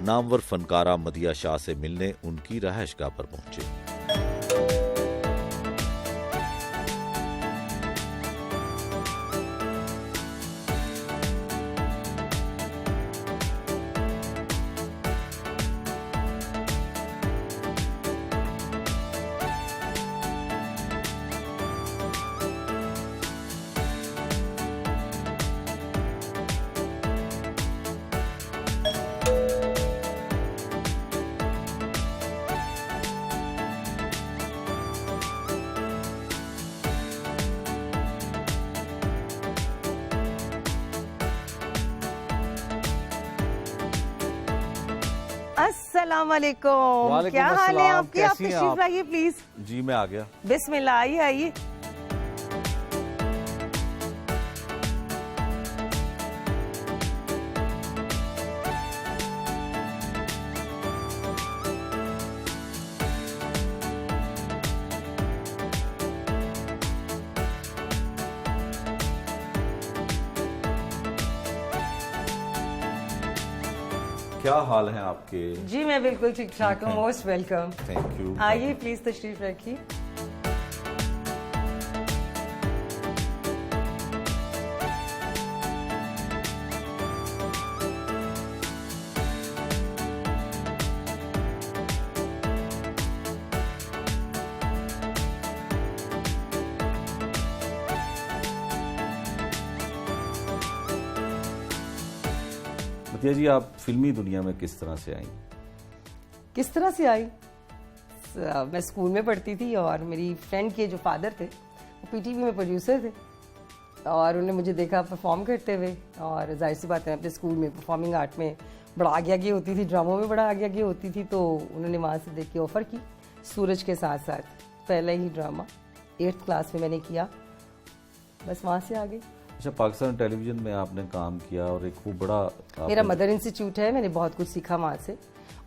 नामवर फनकारा मदिया शाह से मिलने उनकी रहायशगाह पर पहुंचे। अस्सलाम वालेकुम, क्या हाल है आपके? आप तशरीफ लाइए प्लीज। जी मैं आ गया। बिस्मिल्लाह, आइए आइए। क्या हाल है आपके? जी मैं बिल्कुल ठीक ठाक हूँ। Most welcome. Thank you. आइए प्लीज तशरीफ रखिए। मतिया जी, आप फिल्मी दुनिया में किस तरह से आई? किस तरह से आई? मैं स्कूल में पढ़ती थी और मेरी फ्रेंड के जो फादर थे वो पीटीवी में प्रोड्यूसर थे और उन्होंने मुझे देखा परफॉर्म करते हुए। और जाहिर सी बात है, अपने स्कूल में परफॉर्मिंग आर्ट में बड़ा आगे आगे होती थी, ड्रामों में बड़ा आगे आगे होती थी, तो उन्होंने वहाँ से देख के ऑफ़र की। सूरज के साथ साथ पहला ही ड्रामा 8th क्लास में मैंने किया, बस वहाँ से आ गई। अच्छा, पाकिस्तान टेलीविजन में आपने काम किया और एक वो बड़ा मेरा मदर इंस्टीट्यूट है, मैंने बहुत कुछ सीखा वहाँ से।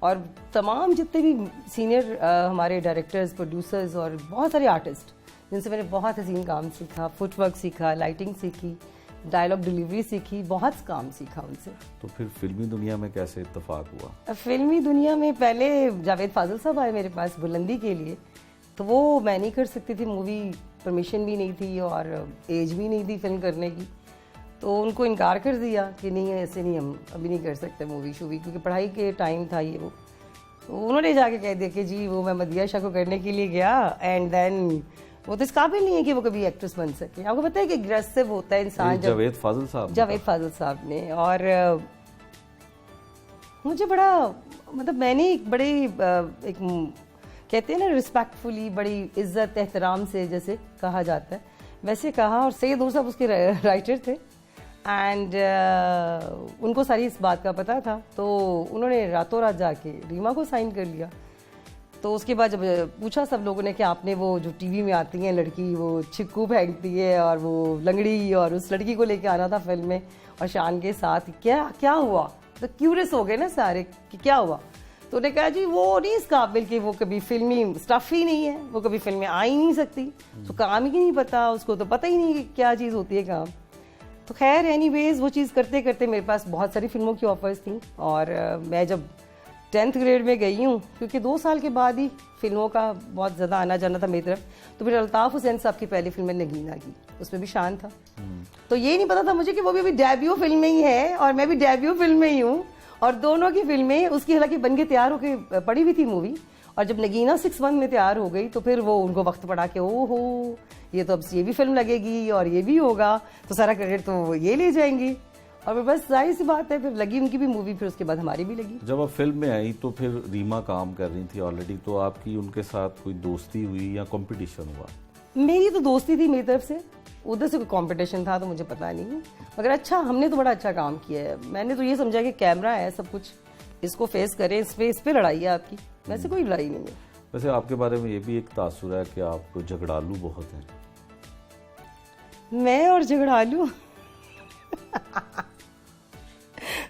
और तमाम जितने भी सीनियर हमारे डायरेक्टर्स, प्रोड्यूसर्स और बहुत सारे आर्टिस्ट जिनसे मैंने बहुत हसीन काम सीखा, फुटवर्क सीखा, लाइटिंग सीखी, डायलॉग डिलीवरी सीखी, बहुत काम सीखा उनसे। तो फिर फिल्मी दुनिया में कैसे इत्तेफाक हुआ? फिल्मी दुनिया में पहले जावेद फाजिल साहब आए मेरे पास बुलंदी के लिए, तो वो मैं नहीं कर सकती थी, मूवी परमिशन भी नहीं थी और एज भी नहीं थी फिल्म करने की, तो उनको इनकार कर दिया कि नहीं ऐसे नहीं, हम अभी नहीं कर सकते मूवी शूवी, क्योंकि पढ़ाई के टाइम था ये वो। तो उन्होंने जाके कह दिया कि जी वो मैं मदिया शाह को करने के लिए गया एंड देन वो तो इस काबिल नहीं है कि वो कभी एक्ट्रेस बन सके। आपको पता है कि एग्रेसिव होता है इंसान। जावेद फाजिल साहब? जावेद फाजिल साहब ने। और मुझे बड़ा मतलब मैंने एक बड़े एक कहते हैं ना रिस्पेक्टफुली, बड़ी इज्जत एहतराम से जैसे कहा जाता है वैसे कहा। और सैयद नूर साहब उसके राइटर थे एंड उनको सारी इस बात का पता था, तो उन्होंने रातों रात जाके रीमा को साइन कर लिया। तो उसके बाद जब पूछा सब लोगों ने कि आपने वो जो टीवी में आती है लड़की, वो छिक्कू फेंकती है और वो लंगड़ी, और उस लड़की को लेके आना था फिल्म में और शान के साथ, क्या क्या हुआ? तो क्यूरियस हो गए ना सारे कि क्या हुआ। तो उन्होंने कहा जी वो नहीं इस काबिल कि वो कभी फिल्मी स्टफ ही नहीं है, वो कभी फिल्म में आ ही नहीं सकती, तो काम ही नहीं पता उसको, तो पता ही नहीं कि क्या चीज़ होती है काम। तो खैर एनीवेज वो चीज़ करते करते मेरे पास बहुत सारी फिल्मों की ऑफर्स थी और मैं जब 10th ग्रेड में गई हूँ, क्योंकि 2 साल के बाद ही फिल्मों का बहुत ज़्यादा आना जाना था मेरी तरफ, तो फिर अल्ताफ़ हुसैन साहब की पहली फिल्म मैंने नगीना की, उसमें भी शान था। तो ये नहीं पता था मुझे कि वो भी अभी डेब्यू फिल्म में ही है और मैं भी डेब्यू फिल्म में ही हूँ, और दोनों की फिल्में उसकी हालांकि बन के तैयार होकर पड़ी हुई थी मूवी। और जब नगीना 6 मंथ में तैयार हो गई तो फिर वो उनको वक्त पड़ा कि ओहो ये तो अब ये भी फिल्म लगेगी और ये भी होगा, तो सारा क्रेडिट तो ये ले जाएंगी। और बस जाहिर सी बात है फिर लगी उनकी भी मूवी, फिर उसके बाद हमारी भी लगी। जब आप फिल्म में आई तो फिर रीमा काम कर रही थी ऑलरेडी, तो आपकी उनके साथ कोई दोस्ती हुई या कंपटीशन हुआ? मेरी तो दोस्ती थी मेरी तरफ से, उधर से कोई कंपटीशन था तो मुझे पता नहीं, मगर अच्छा हमने तो बड़ा अच्छा काम किया है। मैंने तो ये समझा कि कैमरा है सब कुछ, इसको फेस करें, इस पे लड़ाई है आपकी, वैसे कोई लड़ाई नहीं है। वैसे आपके बारे में ये भी एक तासुर है कि आप झगड़ालू बहुत हैं। मैं और झगड़ालू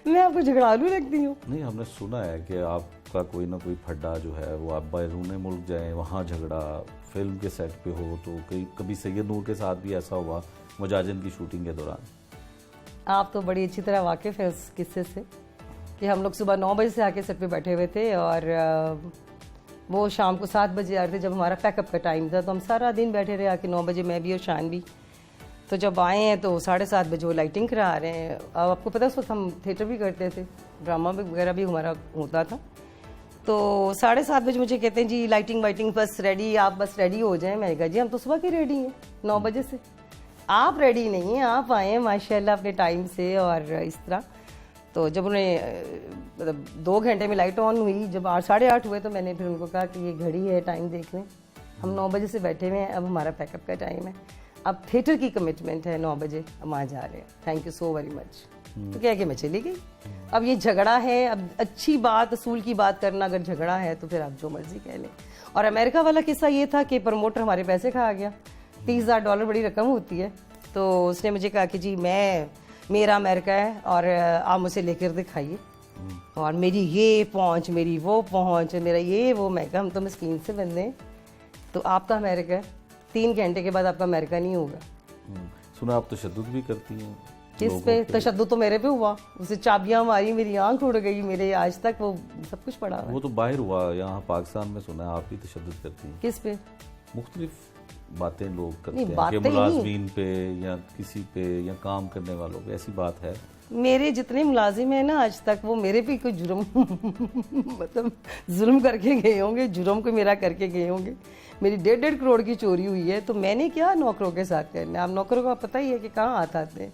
मैं आपको झगड़ालू लगती हूँ? नहीं, हमने सुना है कि आपका कोई ना कोई फड्डा जो है वो आप बैरून मुल्क जाए वहाँ झगड़ा, फिल्म के सेट पे हो, तो कभी सैयद नूर के साथ भी ऐसा हुआ मुजाजिन की शूटिंग के दौरान? आप तो बड़ी अच्छी तरह वाकिफ है उस किस्से से कि हम लोग सुबह 9 बजे से आके सेट पे बैठे हुए थे और वो शाम को 7 बजे आ रहे थे जब हमारा पैकअप का टाइम था। तो हम सारा दिन बैठे रहे आके 9 बजे, मैं भी और शान भी। तो जब आए हैं तो 7:30 बजे वो लाइटिंग करा रहे हैं। अब आपको पता है उस वक्त हम थिएटर भी करते थे, ड्रामा वगैरह भी हमारा होता था। तो 7:30 बजे मुझे कहते हैं जी लाइटिंग वाइटिंग बस रेडी, आप बस रेडी हो जाएं। मैंने कहा जी हम तो सुबह के रेडी हैं 9 बजे से, आप रेडी नहीं हैं, आप आए हैं माशाल्लाह अपने टाइम से और इस तरह। तो जब उन्हें मतलब 2 घंटे में लाइट ऑन हुई, जब 8-8:30 हुए तो मैंने फिर उनको कहा कि ये घड़ी है, टाइम देख लें, हम 9 बजे से बैठे हुए हैं, अब हमारा पैकअप का टाइम है, अब थिएटर की कमिटमेंट है 9 बजे, हम वहाँ जा रहे हैं, thank you so very much. तो क्या कि मैं चली गई। अब ये झगड़ा है, अब अच्छी बात असूल की बात करना अगर झगड़ा है तो फिर आप जो मर्जी कह लें। और अमेरिका वाला किस्सा ये था कि प्रमोटर हमारे पैसे खा गया, $30,000 बड़ी रकम होती है। तो उसने मुझे कहा कि जी मेरा अमेरिका है और आप मुझे लेकर दिखाइए, और मेरी ये पहुँच, मेरी वो पहुँच, मेरा ये वो। मैं कहा हम तो मस्कीन से बंदे हैं, तो आपका अमेरिका है, 3 घंटे के बाद आपका अमेरिका नहीं होगा। सुना आप तशद्दुद भी करती हैं। किस पे? तशद्दुद तो मेरे पे हुआ, उसे चाबियां मारी, मेरी आंख उड़ गई, मेरे आज तक वो सब कुछ पड़ा हुआ है। वो तो बाहर हुआ, यहाँ पाकिस्तान में सुना है आप भी तशद्दुद करती हैं। किस पे? मुख्तलिफ बातें लोग करते नहीं, हैं बातें कि ही मुलाजमीन पे या किसी पे या काम करने वालों पे, ऐसी बात है? मेरे जितने मुलाजिम हैं ना आज तक, वो मेरे पे कोई जुर्म मतलब जुल्म करके गए होंगे, जुर्म को मेरा करके गए होंगे। मेरी 1.5 करोड़ की चोरी हुई है, तो मैंने क्या नौकरों के साथ करना है? आप नौकरों का पता ही है कि कहाँ हाथ आते हैं,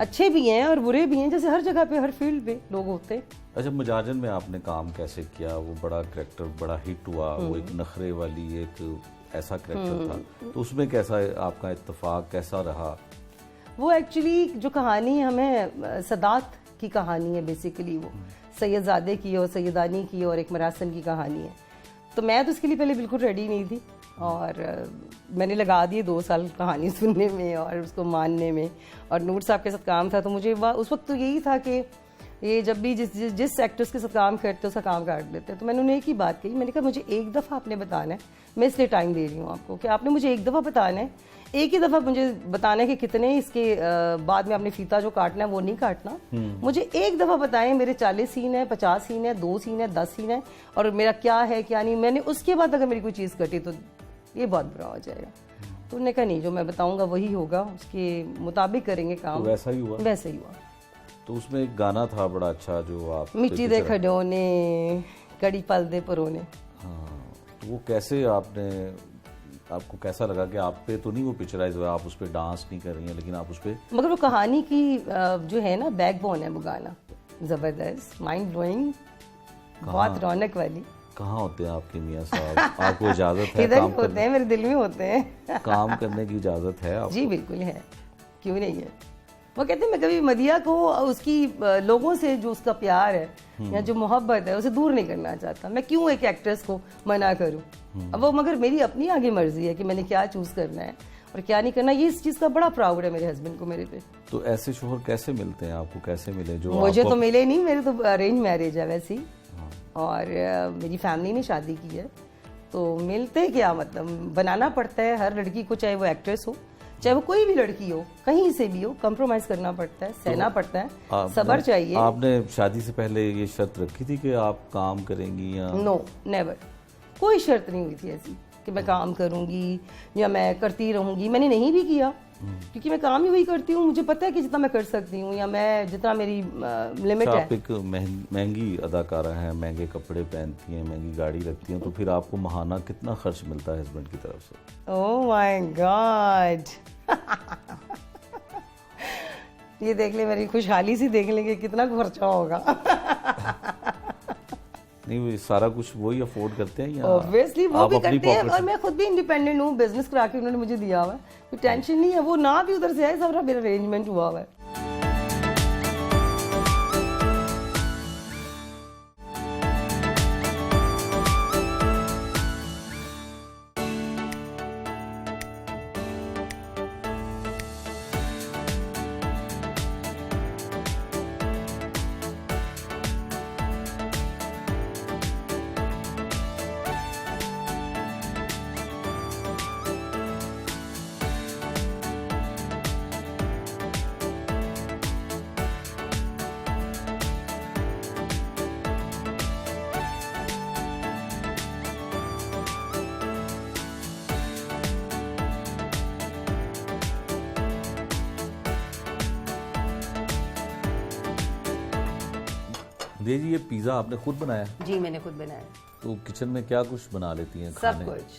अच्छे भी हैं और बुरे भी हैं, जैसे हर जगह पे हर फील्ड पे लोग होते हैं। अच्छा, मजाजन में आपने काम कैसे किया? वो बड़ा करैक्टर बड़ा हिट हुआ, वो एक नखरे वाली एक ऐसा करैक्टर था, तो उसमें कैसा आपका इत्तेफाक कैसा रहा? वो एक्चुअली जो कहानी हमें सदात की कहानी है, बेसिकली वो सैयदजादे की और सैयदानी की और एक मरासन की कहानी है। तो मैं तो उसके लिए पहले बिल्कुल रेडी नहीं थी और मैंने लगा दिए 2 साल कहानी सुनने में और उसको मानने में, और नूर साहब के साथ काम था। तो मुझे उस वक्त तो यही था कि ये जब भी जिस एक्टर्स के साथ काम करते उसका काम काट लेते हैं। तो मैंने उन्हें एक ही बात कही, मैंने कहा मुझे एक दफ़ा आपने बताना है, मैं इसलिए टाइम दे रही हूँ आपको कि आपने मुझे एक दफ़ा बताना है, एक ही दफ़ा मुझे बताना है कि कितने इसके बाद में आपने फीता जो काटना है वो नहीं काटना। मुझे एक दफ़ा बताएं, मेरे 40 सीन है, 50 सीन है, 2 सीन है, 10 सीन है, और मेरा क्या है क्या नहीं। मैंने उसके बाद अगर मेरी कोई चीज़ कटी तो ये बहुत बुरा हो जाएगा। तो उन्होंने कहा नहीं, जो मैं बताऊंगा वही होगा, उसके मुताबिक करेंगे काम। तो वैसा ही हुआ? वैसा ही हुआ। तो उसमें एक गाना था बड़ा अच्छा जो आप मिट्टी दे खडोने कड़ी पल दे परोने। हाँ, तो वो कैसे आपको कैसा लगा कि आप पे तो नहीं वो पिक्चराइज हुआ, आप उस पर डांस नहीं कर रही हैं, लेकिन आप उस पर, मगर वो कहानी की जो है ना बैकबोन है वो गाना, जबरदस्त, माइंड ब्लोइंग, बहुत रौनक वाली। कहाँ होते हैं आपके मियाँ साहब? आपको इजाजत है इधर काम होते हैं, मेरे दिल में होते हैं। काम करने की इजाजत है आपको? जी बिल्कुल है, क्यों नहीं है। वो कहते हैं मैं कभी मदिया को उसकी लोगों से जो उसका प्यार है या जो मोहब्बत है उसे दूर नहीं करना चाहता। मैं क्यों एक एक्ट्रेस को मना करूं? अब वो मगर मेरी अपनी आगे मर्जी है कि मैंने क्या चूज करना है और क्या नहीं करना। ये इस चीज का बड़ा प्राउड है मेरे हस्बैंड को मेरे पे। तो ऐसे शोहर कैसे मिलते हैं आपको? कैसे मिले जो मुझे तो मिले नहीं, मेरे तो अरेंज मैरिज है वैसी, और मेरी फैमिली ने शादी की है। तो मिलते क्या, मतलब बनाना पड़ता है हर लड़की को, चाहे वो एक्ट्रेस हो चाहे वो कोई भी लड़की हो, कहीं से भी हो, कंप्रोमाइज करना पड़ता है, सहना पड़ता है, सब्र चाहिए। आपने शादी से पहले ये शर्त रखी थी कि आप काम करेंगी या? नो नेवर, कोई शर्त नहीं हुई थी ऐसी कि मैं काम करूंगी या मैं करती रहूंगी। मैंने नहीं भी किया क्योंकि मैं काम ही वही करती हूँ, मुझे पता है कि जितना मैं कर सकती हूँ या मैं जितना मेरी लिमिट है। आप एक महंगी अदाकारा हैं, महंगे कपड़े पहनती हैं, महंगी गाड़ी रखती हैं, तो फिर आपको महाना कितना खर्च मिलता है हस्बैंड की तरफ से? ओह माय गॉड ये देख ले, मेरी खुशहाली सी देख लेंगे कितना खर्चा होगा। नहीं, वो सारा कुछ वही अफोर्ड करते हैं या ऑब्वियसली वो भी करते हैं, और मैं खुद भी इंडिपेंडेंट हूँ, बिजनेस करा के उन्होंने मुझे दिया हुआ है, कोई टेंशन नहीं है। वो ना भी उधर से आए, सब मेरा अरेंजमेंट हुआ हुआ है। दे जी, ये पिज़्ज़ा आपने खुद बनाया? जी मैंने खुद बनाया। तो किचन में क्या कुछ बना लेती हैं सब खाने? कुछ,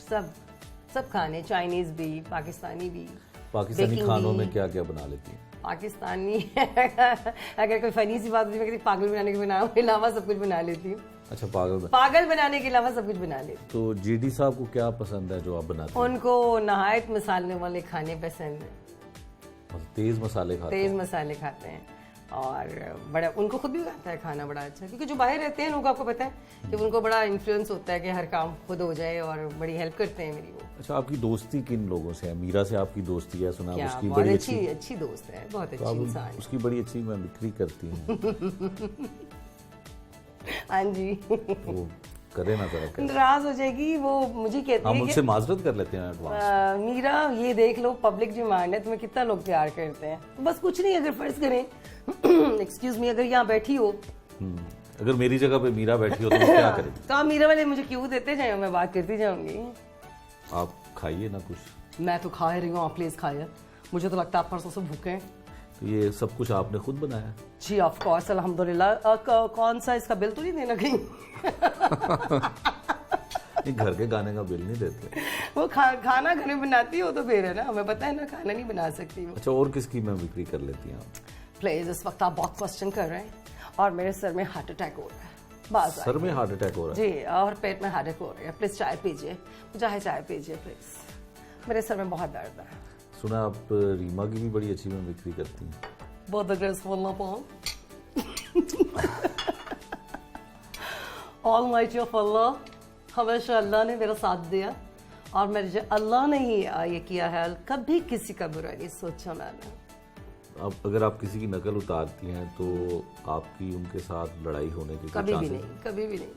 सब खाने, चाइनीज भी, पाकिस्तानी भी। पाकिस्तानी baking खानों भी। में क्या क्या बना लेती हैं? पाकिस्तानी अगर कोई फनी सी बात होती है, मैं कहती पागल बनाने के अलावा सब कुछ बना लेती हूँ। अच्छा, पागल बनाने के अलावा सब कुछ बना लेती हूँ। तो जीडी साहब को क्या पसंद है जो आप बनाते हैं? उनको नहायत मसाले वाले खाने पसंद है, तेज मसाले खाते तेज मसाले खाते हैं, और बड़ा उनको खुद भी आता है खाना बड़ा अच्छा, क्योंकि जो बाहर रहते हैं लोग, आपको पता है कि उनको बड़ा इन्फ्लुएंस होता है कि हर काम खुद हो जाए, और बड़ी हेल्प करते हैं मेरी वो। अच्छा, आपकी दोस्ती किन लोगों से है? मीरा से आपकी दोस्ती है, सुना क्या उसकी बहुत बड़ी अच्छी दोस्त है, बहुत तो अच्छी आप इंसान है। उसकी बड़ी अच्छी मिमिक्री करती हैं। हाँ जी। वो करे ना जरा कैसे? नाराज हो जाएगी वो, मुझे कहती हम है उनसे माजरत कर लेते हैं एडवांस। मीरा ये देख लो, पब्लिक डिमांड है, तुम्हें कितना लोग प्यार करते हैं। तो बस कुछ नहीं, अगर फर्ज करें एक्सक्यूज मी, अगर यहाँ बैठी हो, अगर मेरी जगह पे मीरा बैठी हो तो वो क्या करेगी? तो आप मीरा वाले मुझे क्यों देते जाए, मैं बात करती जाऊंगी। आप खाइए ना कुछ। मैं तो खा रही हूँ, आप प्लीज खाइए, मुझे तो लगता है आप परसों से भूखे हैं। तो ये सब कुछ आपने खुद बनाया? जी ऑफ कोर्स, अल्हम्दुलिल्लाह। कौन सा इसका बिल तो नहीं देना कहीं? ये घर के गाने का बिल नहीं देते। वो खाना घर में बनाती हो तो फिर है ना, हमें पता है ना, खाना नहीं बना सकती वो। अच्छा, और किसकी मिमिक्री कर लेती हैं आप? प्लीज, इस वक्त आप बहुत क्वेश्चन कर रहे हैं, और मेरे सर में हार्ट अटैक हो रहा है। बात सर में हार्ट अटैक हो रहा है? जी, और पेट में हार्ट अटैक हो रहा है। प्लीज चाय पीजिए, मुझे चाय पीजिए प्लीज, मेरे सर में बहुत दर्द है। सुना आप रीमा की भी बड़ी अच्छी मिमिक्री करती हैं। बहुत ग्रेसफुल ना पाऊं। ऑलमाइटी ऑफ अल्लाह, हमेशा अल्लाह ने मेरा साथ दिया, और मेरे अल्लाह ने ही ये किया है, कभी किसी का बुरा नहीं सोचा मैंने। अब अगर आप किसी की नकल उतारती हैं तो आपकी उनके साथ लड़ाई होने के कभी भी नहीं, कभी भी नहीं।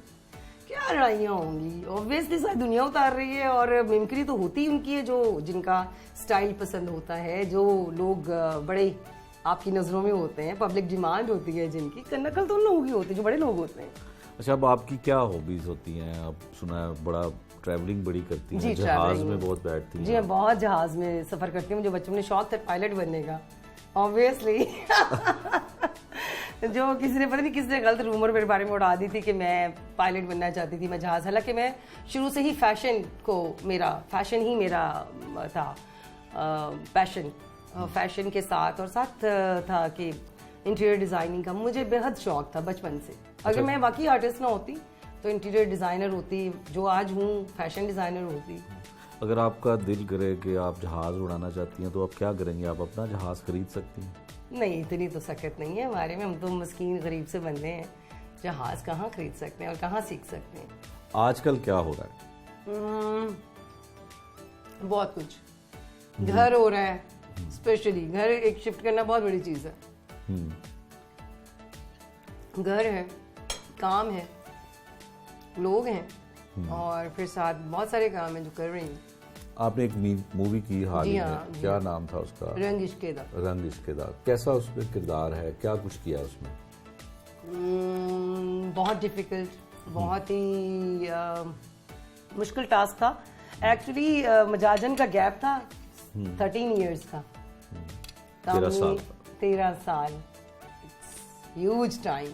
क्या लड़ाइयाँ होंगी, ऑब्वियसली सारी दुनिया उतार रही है, और मिमिक्री तो होती उनकी है जो जिनका स्टाइल पसंद होता है, जो लोग बड़े आपकी नज़रों में होते हैं, पब्लिक डिमांड होती है जिनकी। नकल तो उन लोगों की होती है जो बड़े लोग होते हैं। अच्छा, अब आपकी क्या हॉबीज होती हैं? आप सुना है बड़ा ट्रैवलिंग बड़ी करती हैं, जी, जहाज traveling। में बहुत बैठती हैं। जी, मैं बहुत जहाज में सफ़र करती हूँ, मुझे बचपन में शौक था पायलट बनने का, ऑब्वियसली। जो किसी ने, पता नहीं किसने गलत रूमर मेरे बारे में उड़ा दी थी कि मैं पायलट बनना चाहती थी, मैं जहाज। हालांकि मैं शुरू से ही फैशन ही मेरा था पैशन, फैशन के साथ, और साथ था कि इंटीरियर डिज़ाइनिंग का मुझे बेहद शौक था बचपन से। अगर मैं बाकी आर्टिस्ट ना होती तो इंटीरियर डिज़ाइनर होती, जो आज हूँ फैशन डिज़ाइनर होती। अगर आपका दिल करे कि आप जहाज उड़ाना चाहती हैं तो आप क्या करेंगी? आप अपना जहाज खरीद सकती हैं? नहीं, इतनी तो सकत नहीं है हमारे में, हम तो मस्कीन गरीब से बंदे हैं, जहाज कहाँ खरीद सकते हैं और कहाँ सीख सकते हैं। आजकल क्या हो रहा है? बहुत कुछ, घर हो रहा है, स्पेशली घर एक शिफ्ट करना बहुत बड़ी चीज़ है। घर है, काम है, लोग हैं, और फिर साथ बहुत सारे काम हैं जो कर रही हूँ। आपने एक मूवी की हाल ही में, क्या नाम था उसका? रंग इश्क़े दा। रंग इश्क़े दा। कैसा उसमें किरदार है, क्या कुछ किया उसमें? बहुत डिफिकल्ट, बहुत ही मुश्किल टास्क था एक्चुअली। मजाजन का गैप था 13 इयर्स का, 13 साल, ह्यूज टाइम।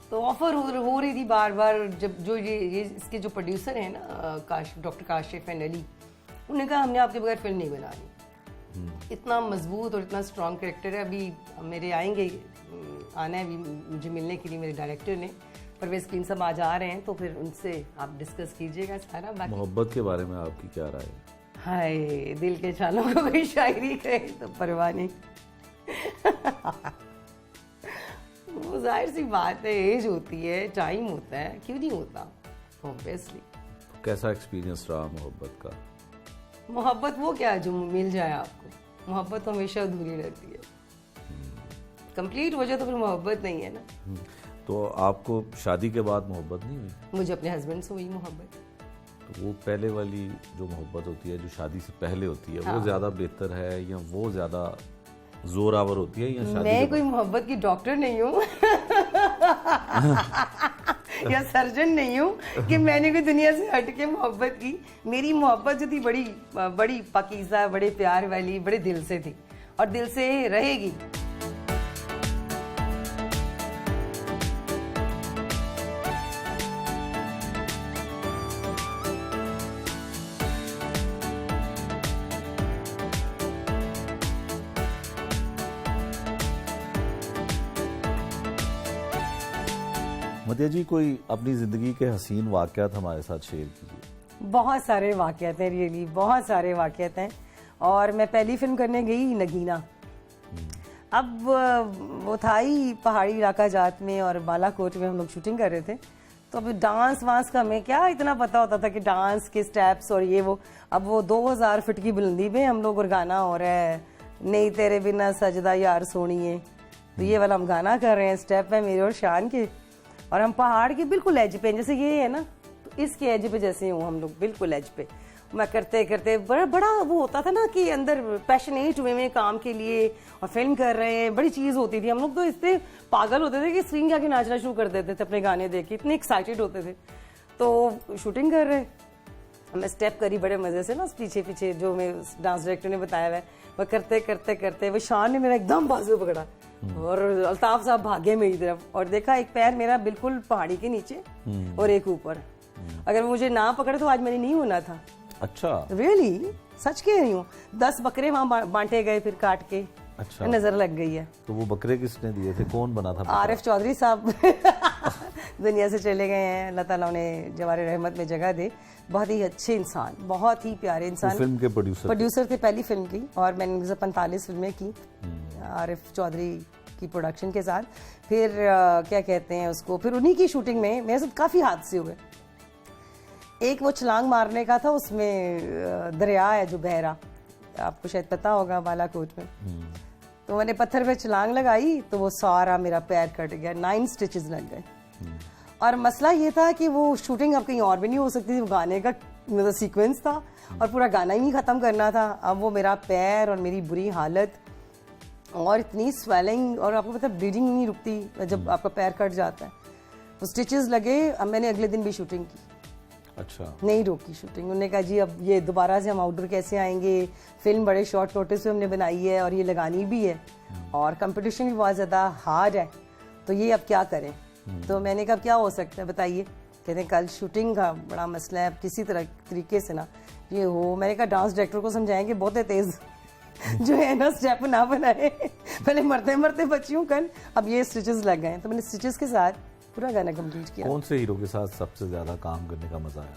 तो ऑफर हो रही थी बार बार, जब जो ये इसके जो प्रोड्यूसर हैं ना, डॉक्टर काशिफ एंड अली, उन्होंने कहा हमने आपके बगैर फिल्म नहीं बनानी। इतना मजबूत और इतना स्ट्रॉन्ग कैरेक्टर है। अभी मेरे आएंगे, आना है अभी मुझे मिलने के लिए मेरे डायरेक्टर ने, परवेज स्क्रीन साहब आज आ रहे हैं, तो फिर उनसे आप डिस्कस कीजिएगा सारा। बाकी मोहब्बत के बारे में आपकी क्या राय है? हाय, दिल के छालों को कोई शायरी कहे तो परवाह नहीं। वो जाहिर सी बात है, एज होती है, टाइम होता है, क्यों नहीं होता, ऑब्वियसली। कैसा एक्सपीरियंस रहा मोहब्बत का? मोहब्बत वो क्या है जो मिल जाए आपको, मोहब्बत तो हमेशा अधूरी रहती है। कंप्लीट हो जाए तो फिर मोहब्बत नहीं है ना। तो आपको शादी के बाद मोहब्बत नहीं हुई? मुझे अपने हस्बैंड से हुई मोहब्बत। तो वो पहले वाली जो मोहब्बत होती है, जो शादी से पहले होती है, वो ज़्यादा बेहतर है या वो ज़्यादा जोरावर होती है, या शादी? मैं कोई मोहब्बत की डॉक्टर नहीं हूँ या सर्जन नहीं हूँ कि मैंने कोई दुनिया से हट के मोहब्बत की। मेरी मोहब्बत जो थी बड़ी पाकीज़ा, बड़े प्यार वाली, बड़े दिल से थी, और दिल से रहेगी। मतिया जी, कोई अपनी ज़िंदगी के हसीन वाक़यात हमारे साथ शेयर कीजिए। बहुत सारे वाक़यात हैं, रियली बहुत सारे वाक़यात हैं। और मैं पहली फिल्म करने गई नगीना। अब वो था ही पहाड़ी इलाका जात में और बालाकोट में हम लोग शूटिंग कर रहे थे। तो अब डांस वांस का हमें क्या इतना पता होता था कि डांस के स्टेप्स और ये वो। अब वो 2000 फीट की बुलंदी पे हम लोग और गाना हो रहा है, नहीं तेरे बिना सजदा यार सोनिए। तो ये वाला हम गाना कर रहे हैं, स्टेप है मेरे और शान के, और हम पहाड़ के बिल्कुल एज पे, जैसे ये है ना, तो इसके एज पे जैसे हूँ हम लोग बिल्कुल एज पे। मैं करते करते बड़ा बड़ा वो होता था ना कि अंदर पैशनेट हुए में काम के लिए, और फिल्म कर रहे हैं, बड़ी चीज़ होती थी। हम लोग तो इससे पागल होते थे कि स्क्रीन के आगे नाचना शुरू कर देते थे अपने गाने देख के, इतने एक्साइटेड होते थे। तो शूटिंग कर रहे, मैं स्टेप करी बड़े मज़े से ना, पीछे पीछे जो मैं डांस डायरेक्टर ने बताया हुआ है, वह करते करते करते वो शान ने मेरा एकदम बाजू पकड़ा और अल्ताफ साहब भागे मेरी तरफ, और देखा एक पैर मेरा बिल्कुल पहाड़ी के नीचे और एक ऊपर। अगर मुझे ना पकड़े तो आज मैंने नहीं होना था। अच्छा, रियली सच कह रही हूँ। 10 बकरे वहाँ बांटे गए फिर काट के। अच्छा, नजर लग गई है। तो वो बकरे किसने दिए थे, कौन बना था? आरिफ चौधरी साहब दुनिया से चले गए हैं, अल्लाह ताला उन्हें जवारे रहमत में जगह दे। बहुत ही अच्छे इंसान, बहुत ही प्यारे इंसान। फिल्म के प्रोड्यूसर थे पहली फिल्म की, और मैंने 1945 फिल्में की आरिफ चौधरी की प्रोडक्शन के साथ। फिर क्या कहते हैं उसको, फिर उन्हीं की शूटिंग में मेरे साथ काफ़ी हादसे हुए। एक वो छलांग मारने का था, उसमें दरिया है जो बह रहा, आपको शायद पता होगा, बालाकोट में। तो मैंने पत्थर पे छलांग लगाई तो वो सारा मेरा पैर कट गया, 9 स्टिचेस लग गए। और मसला ये था कि वो शूटिंग अब कहीं और भी नहीं हो सकती थी, वो गाने का मतलब सीक्वेंस था और पूरा गाना ही नहीं ख़त्म करना था। अब वो मेरा पैर और मेरी बुरी हालत और इतनी स्वेलिंग, और आपको पता है ब्लीडिंग नहीं रुकती जब आपका पैर कट जाता है। वो स्टिचेस लगे। अब मैंने अगले दिन भी शूटिंग की। अच्छा, नहीं रोकी शूटिंग। उन्होंने कहा जी अब ये दोबारा से हम आउटडोर कैसे आएंगे, फिल्म बड़े शॉर्ट नोटिस पे हमने बनाई है और ये लगानी भी है और कंपटीशन भी बहुत ज़्यादा हार्ड है, तो ये अब क्या करें। तो मैंने कहा क्या हो सकता है बताइए। कहते हैं कल शूटिंग का बड़ा मसला है, अब किसी तरीके से ना ये हो। मैंने कहा डांस डायरेक्टर को समझाएंगे, बहुत है तेज़ जो है ना स्टेप ना बनाए। पहले मरते मरते बची हूँ कल, अब ये स्टिचेस लग गए। तो मैंने स्टिचेस के साथ पूरा गाना कंप्लीट किया। कौन से हीरो के साथ सबसे ज्यादा काम करने का मजा आया?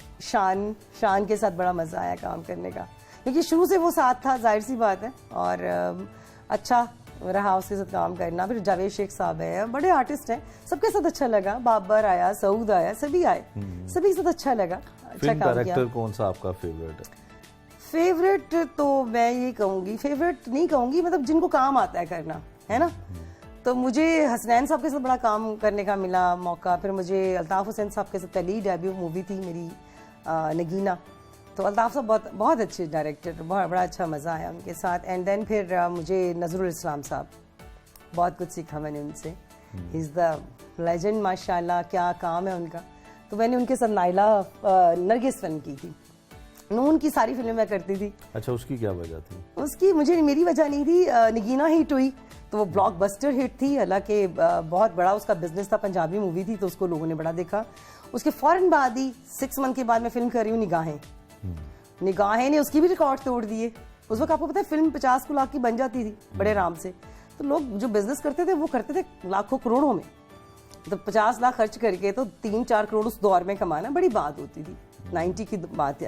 शान के साथ बड़ा मजा आया काम करने का, क्योंकि शुरू से वो साथ था, जाहिर सी बात है, और अच्छा रहा उसके साथ काम करना। फिर जावेद शेख साहब है, बड़े आर्टिस्ट हैं, सबके साथ अच्छा लगा। बाबर आया, सऊद आया, सभी आए, सभी के साथ अच्छा लगा, अच्छा काम किया। डायरेक्टर कौन सा आपका फेवरेट है? फेवरेट तो मैं ये कहूँगी, फेवरेट नहीं कहूँगी, मतलब जिनको काम आता है करना, है ना। तो मुझे हसनैन साहब के साथ बड़ा काम करने का मिला मौका। फिर मुझे अल्ताफ़ हुसैन साहब के साथ पहली डेब्यू मूवी थी मेरी नगीना। तो अल्ताफ़ साहब बहुत अच्छे डायरेक्टर, बड़ा अच्छा मज़ा आया उनके साथ। एंड देन फिर मुझे नज़रुल इस्लाम साहब, बहुत कुछ सीखा मैंने उनसे। ही इज़ द लेजेंड माशाल्लाह, क्या काम है उनका। तो मैंने उनके साथ नाइला नरगिस फिल्म की थी। नून की सारी फिल्में मैं करती थी। अच्छा, उसकी क्या वजह थी? उसकी मेरी वजह नहीं थी। नगीना हिट हुई तो वो ब्लॉकबस्टर हिट थी, हालांकि बहुत बड़ा उसका बिजनेस था, पंजाबी मूवी थी तो उसको लोगों ने बड़ा देखा। उसके फौरन बाद ही 6 मंथ के बाद मैं फिल्म कर रही हूँ निगाहें ने उसकी भी रिकॉर्ड तोड़ दिए। उस वक्त आपको पता है फिल्म 50 लाख की बन जाती थी बड़े आराम से। तो लोग जो बिजनेस करते थे वो करते थे लाखों करोड़ों में। तो 50 लाख खर्च करके तो 3-4 करोड़ उस दौर में कमाना बड़ी बात होती थी। 90 की बात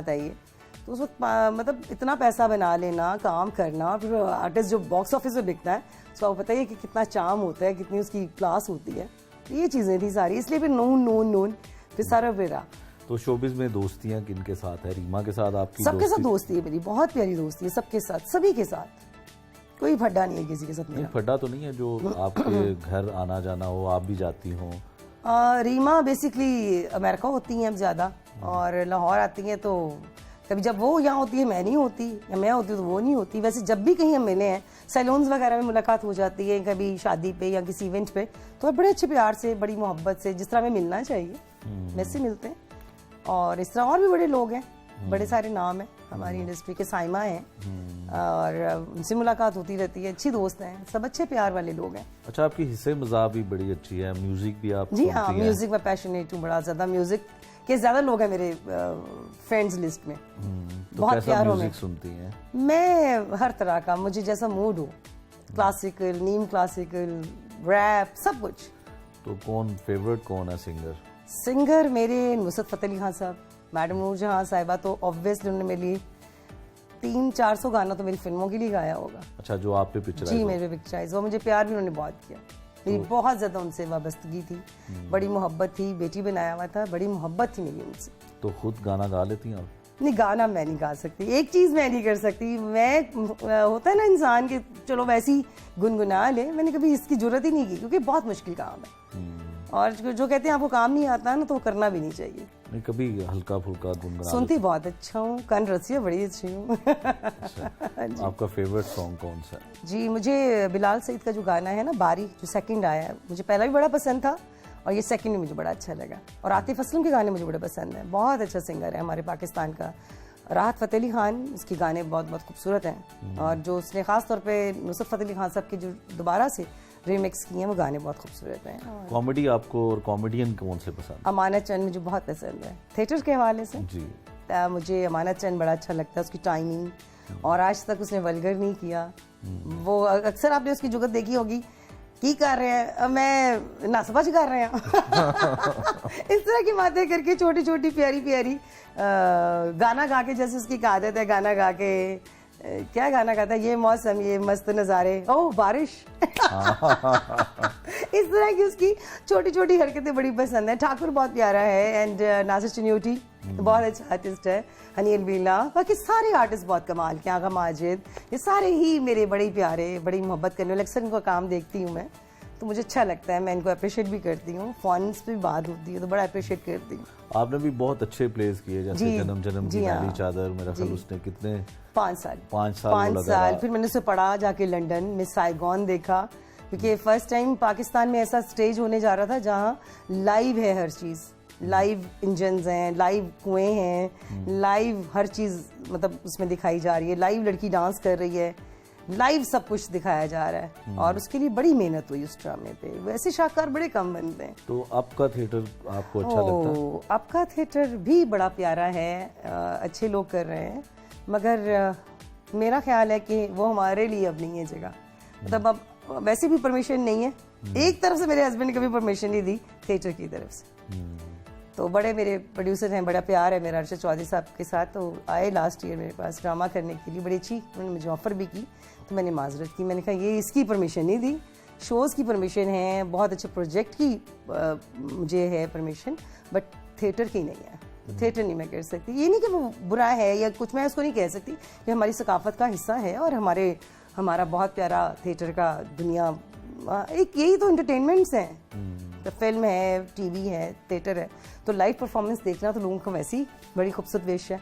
आई है। तो उस वक्त मतलब इतना पैसा बना लेना, काम करना, फिर आर्टिस्ट जो बॉक्स ऑफिस में बिकता है उसको आपको पता ही है कि कितना चार्म होता है, कितनी उसकी क्लास होती है। तो ये चीज़ें थी सारी, इसलिए फिर नून फिर सारा फिर। तो शोबिज़ में दोस्तियाँ किन के साथ है? रीमा के साथ आपकी? सबके साथ दोस्ती है मेरी, बहुत प्यारी दोस्ती है सबके साथ, सभी के साथ, कोई फड्डा नहीं है किसी के साथ मेरा। फड्डा तो नहीं है जो आपके घर आना जाना हो, आप भी जाती हो? रीमा बेसिकली अमेरिका होती हैं अब ज़्यादा, और लाहौर आती हैं तो कभी जब वो यहाँ होती है मैं नहीं होती, या मैं होती हूँ तो वो नहीं होती। वैसे जब भी कहीं हम मिले हैं, सैलून्स वगैरह में मुलाकात हो जाती है, कभी शादी पे या किसी इवेंट पे, तो बड़े अच्छे प्यार से, बड़ी मोहब्बत से, जिस तरह हमें मिलना चाहिए वैसे मिलते हैं। और इस तरह और भी बड़े लोग हैं, बड़े सारे नाम हैं हमारी इंडस्ट्री के, साइमा हैं और उनसे मुलाकात होती रहती है, अच्छी दोस्त हैं, सब अच्छे प्यार वाले लोग हैं। अच्छा, आपकी हिस्से मज़ाक भी बड़ी अच्छी है, म्यूजिक भी आप? जी हाँ, म्यूजिक में पैशनेट हूँ बड़ा ज़्यादा, म्यूजिक के ज़्यादा लोग हैं मेरे फ्रेंड्स लिस्ट में। तो बहुत कैसा प्यारों म्यूजिक में सुनती हैं? मैं हर तरह का, मुझे जैसा मूड हो, क्लासिकल, नीम क्लासिकल, रैप, सब कुछ। तो फेवरेट कौन है सिंगर? सिंगर मेरे नुसरत फ़तेह अली खान साहब, मैडम नूरजहां साहिबा, तो ऑब्वियसली उन्होंने मेरे लिए 300-400 गाना तो मेरी फिल्मों के लिए गाया होगा। अच्छा, जो आप पे पिक्चराइज जी, मेरे पिक्चराइज, वो मुझे प्यार भी उन्होंने बहुत किया। मेरी बहुत ज़्यादा उनसे वाबस्तगी थी, बड़ी मोहब्बत थी, बेटी बनाया हुआ था, बड़ी मोहब्बत थी मेरी उनसे। तो खुद गाना गा लेती हैं आप? नहीं, गाना मैं नहीं गा सकती। एक चीज़ मैं नहीं कर सकती, मैं होता है ना इंसान के चलो वैसी गुनगुना ले, मैंने कभी इसकी जरूरत ही नहीं की क्योंकि बहुत मुश्किल काम है। और जो कहते हैं आपको काम नहीं आता ना तो वो करना भी नहीं चाहिए। नहीं, कभी हल्का फुल्का गुनगुना सुनती बहुत अच्छा हूँ, कान रसिया बड़ी अच्छी हूँ। अच्छा, आपका फेवरेट सॉन्ग कौन सा है? जी, मुझे बिलाल सईद का जो गाना है ना बारी, जो सेकंड आया है, मुझे पहला भी बड़ा पसंद था और ये सेकंड भी मुझे बड़ा अच्छा लगा। और आतिफ असलम के गाने मुझे बड़े पसंद हैं, बहुत अच्छा सिंगर है हमारे पाकिस्तान का। राहत फ़तेह अली खान, उसके गाने बहुत बहुत खूबसूरत हैं और जो उसने ख़ास तौर पे नुसरत फ़तेह अली खान साहब के जो दोबारा से रीमिक्स किए हैं वो गाने बहुत खूबसूरत हैं। कॉमेडी आपको और कॉमेडियन कौन से पसंद? अमानत चंद मुझे बहुत पसंद है थिएटर के हवाले से जी। मुझे अमानत चंद बड़ा अच्छा लगता है, उसकी टाइमिंग, और आज तक उसने वल्गर नहीं किया। वो अक्सर आपने उसकी जुगत देखी होगी, की कर रहे हैं मैं नासबाज कर रहे हैं इस तरह की बातें करके छोटी छोटी प्यारी प्यारी गाना गा के, जैसे उसकी आदत है गाना गा के, क्या गाना गाता है, ये मौसम ये मस्त नज़ारे, ओह बारिश इस तरह की उसकी छोटी छोटी हरकतें बड़ी पसंद है। ठाकुर बहुत प्यारा है एंड नासिर चन्योटी बहुत अच्छा आर्टिस्ट है, हनी अलबीला, बाकी सारे आर्टिस्ट बहुत कमाल के, आगा माजिद, ये सारे ही मेरे बड़े प्यारे, बड़ी मोहब्बत करने वाले। अक्सर इनका काम देखती हूँ मैं तो मुझे अच्छा लगता है, मैं इनको अप्रिशिएट भी करती हूँ, फॉन्स पे भी बात होती है तो बड़ा अप्रिशिएट करती हूँ। आपने भी बहुत अच्छे प्लेस किए, जैसे जन्म जन्म की मैली चादर, मेरा ख्याल उसने कितने 5 साल 5 साल। फिर मैंने उसे पढ़ा जाके लंदन में, साइगॉन देखा, क्योंकि फर्स्ट टाइम पाकिस्तान में ऐसा स्टेज होने जा रहा था जहाँ लाइव है हर चीज़, लाइव इंजन्स हैं, लाइव कुएं हैं, लाइव हर चीज़ मतलब उसमें दिखाई जा रही है, लाइव लड़की डांस कर रही है, लाइव सब कुछ दिखाया जा रहा है और उसके लिए बड़ी मेहनत हुई उस ड्रामे पे। वैसे शाहकार बड़े कम बनते हैं। तो आपका थिएटर आपको अच्छा लगता है? आपका थिएटर भी बड़ा प्यारा है, अच्छे लोग कर रहे हैं, मगर मेरा ख्याल है कि वो हमारे लिए अब नहीं है जगह। मतलब अब वैसे भी परमिशन नहीं है, एक तरफ से मेरे हस्बैंड ने कभी परमिशन नहीं दी थिएटर की तरफ से। तो बड़े मेरे प्रोड्यूसर हैं, बड़ा प्यार है मेरा अरशद चौधरी साहब के साथ, तो आए लास्ट ईयर मेरे पास ड्रामा करने के लिए, बड़ी अच्छी उन्होंने मुझे ऑफ़र भी की, तो मैंने माजरत की, मैंने कहा ये इसकी परमिशन नहीं दी, शोज़ की परमिशन है, बहुत अच्छे प्रोजेक्ट की मुझे है परमिशन, बट थिएटर की नहीं है, थिएटर नहीं मैं कर सकती। ये नहीं कि वो बुरा है या कुछ, मैं उसको नहीं कह सकती, ये हमारी सकाफत का हिस्सा है और हमारा बहुत प्यारा थिएटर का दुनिया, एक यही तो इंटरटेनमेंट्स हैं, तो फिल्म है, टीवी है, थिएटर है, तो लाइव परफॉर्मेंस देखना तो लोगों को वैसे ही बड़ी खूबसूरत वेश है।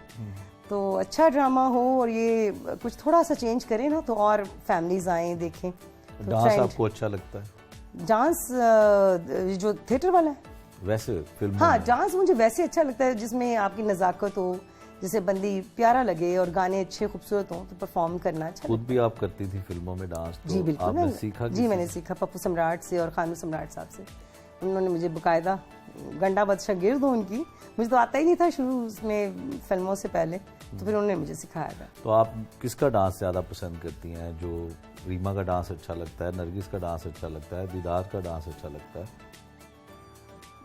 तो अच्छा ड्रामा हो और ये कुछ थोड़ा सा चेंज करें ना तो और फैमिलीज आएँ देखें। तो डांस आपको अच्छा लगता है? डांस जो थिएटर वाला है वैसे फिल्म? हाँ, डांस मुझे वैसे अच्छा लगता है जिसमें आपकी नज़ाकत हो, जिसे बंदी प्यारा लगे और गाने अच्छे खूबसूरत हों तो परफॉर्म करना अच्छा। खुद भी आप करती थी फिल्मों में डांस? तो जी बिल्कुल, आपने सीखा? जी मैंने सीखा पप्पू सम्राट से और खानू सम्राट साहब से, उन्होंने मुझे बाकायदा गंडा बद शागिर्द हूँ उनकी, मुझे तो आता ही नहीं था शुरू में फिल्मों से पहले, तो फिर उन्होंने मुझे सिखाया था। तो आप किसका डांस ज़्यादा पसंद करती हैं? जो रीमा का डांस अच्छा लगता है, नरगिस का डांस अच्छा लगता है, दीदार का डांस अच्छा लगता है?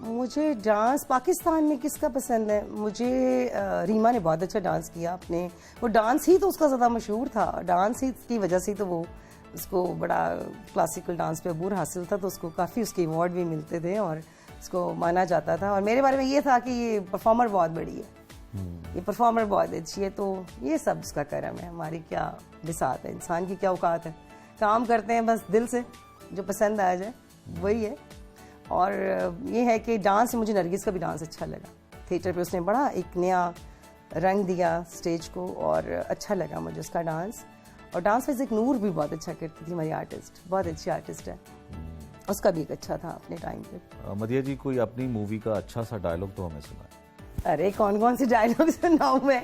मुझे डांस पाकिस्तान में किसका पसंद है, मुझे रीमा ने बहुत अच्छा डांस किया अपने, वो डांस ही तो उसका ज़्यादा मशहूर था, डांस ही की वजह से तो वो उसको बड़ा क्लासिकल डांस पे अबूर हासिल था, तो उसको काफ़ी उसके अवार्ड भी मिलते थे और उसको माना जाता था। और मेरे बारे में ये था कि ये परफॉर्मर बहुत बड़ी है, ये परफॉर्मर बहुत अच्छी है, तो ये सब उसका करम है, हमारी क्या बिसात है, इंसान की क्या औकात है, काम करते हैं बस दिल से, जो पसंद आ जाए वही है। और ये है कि डांस, मुझे नरगिस का भी डांस अच्छा लगा, थिएटर पे उसने बड़ा एक नया रंग दिया स्टेज को और अच्छा लगा मुझे उसका डांस। और डांस वैसे एक नूर भी बहुत अच्छा करती थी हमारी आर्टिस्ट, बहुत अच्छी आर्टिस्ट है, उसका भी एक अच्छा था अपने टाइम पे। मदिया जी, कोई अपनी मूवी का अच्छा सा डायलॉग तो हमें सुनाए। अरे कौन कौन से डायलॉग सुनाऊं मैं,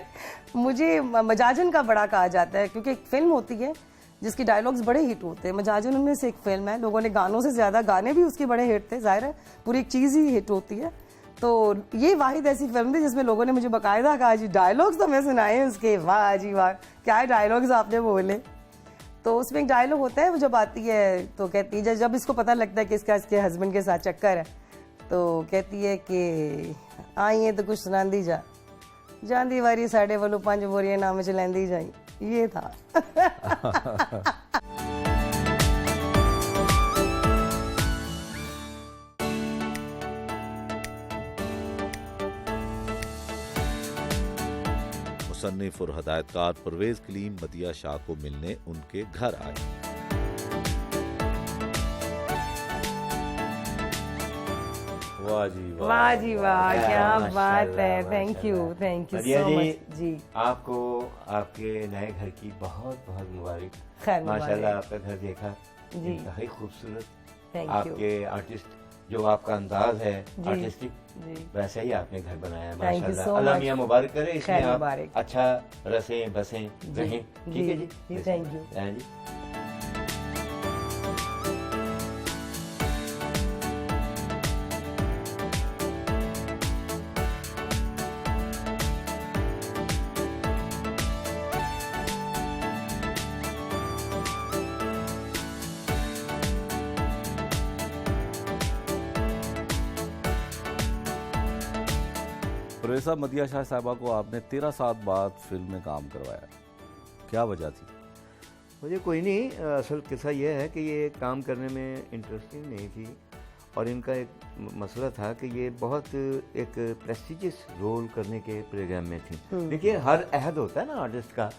मुझे मजाजन का बड़ा कहा जाता है क्योंकि एक फिल्म होती है जिसके डायलॉग्स बड़े हिट होते हैं, मजाजन उनमें से एक फिल्म है, लोगों ने गानों से ज़्यादा गाने भी उसके बड़े हिट थे, जाहिर है पूरी एक चीज़ ही हिट होती है, तो ये वाहिद ऐसी फिल्म थी जिसमें लोगों ने मुझे बाकायदा कहा जी डायलॉग्स तो मैं सुनाए उसके, वाह जी वाह क्या डायलॉग्स आपने बोले। तो उसमें एक डायलॉग होता है, वो जब आती है तो कहती है, जब इसको पता लगता है कि इसका इसके हस्बैंड के साथ चक्कर है, तो कहती है कि आई है तो कुछ सुनांदी जा, जांदी वारी साढ़े वालों 5 बोरियां नाम च लैंदी जाई। ये था। मुसन्निफ और हदायतकार परवेज कलीम मदिया शाह को मिलने उनके घर आए। वाह जी वाह, वाह जी वाह, क्या बात है। माशाल्लाह, थैंक यू मदिया सो जी, मच जी। आपको आपके नए घर की बहुत बहुत मुबारक। खैर मुबारक। माशाल्लाह आपका घर देखा, जी। इंतहाई खूबसूरत। थैंक यू आपके आर्टिस्ट जो आपका अंदाज है जी। आर्टिस्टिक, जी। वैसे ही आपने घर बनाया है। Thank you माशाल्लाह, so अल्लाह much. मियां मुबारक करे, इसमें खैर आप मुबारक। अच्छा रसें बसें रहें। ठीक है जी, जी, thank you. हाँ जी। परवेज साहब, मदिया शाह साहबा को आपने 13 साल बाद फिल्म में काम करवाया, क्या वजह थी? मुझे कोई नहीं, असल किस्सा यह है कि ये काम करने में इंटरेस्टिंग नहीं थी, और इनका एक मसला था कि ये बहुत एक प्रेस्टिजियस रोल करने के प्रोग्राम में थी। देखिए, हर अहद होता है ना आर्टिस्ट का,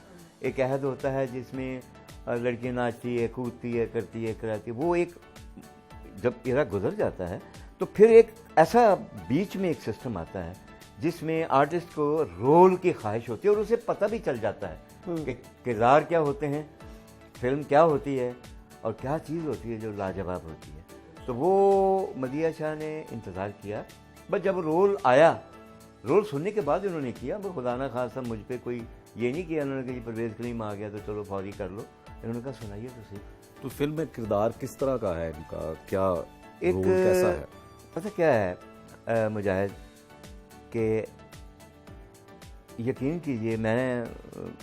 एक अहद होता है जिसमें लड़कियाँ नाचती है, कूदती है, करती है, कराती है। वो एक जब इरा गुजर जाता है तो फिर एक ऐसा बीच में एक सिस्टम आता है जिसमें आर्टिस्ट को रोल की ख्वाहिश होती है, और उसे पता भी चल जाता है कि किरदार क्या होते हैं, फिल्म क्या होती है, और क्या चीज़ होती है जो लाजवाब होती है। तो वो मदिया शाह ने इंतज़ार किया, बस जब रोल आया, रोल सुनने के बाद उन्होंने किया। वो खुदा ना खासा मुझ पे कोई ये नहीं किया उन्होंने कि परवेज कलीम आ गया तो चलो फौरी कर लो। उन्होंने कहा सुनाइए तो सही। तो फिल्म में किरदार किस तरह का है इनका, क्या एक रोल कैसा है? पता क्या है मुजाहिद, कि यकीन कीजिए, मैंने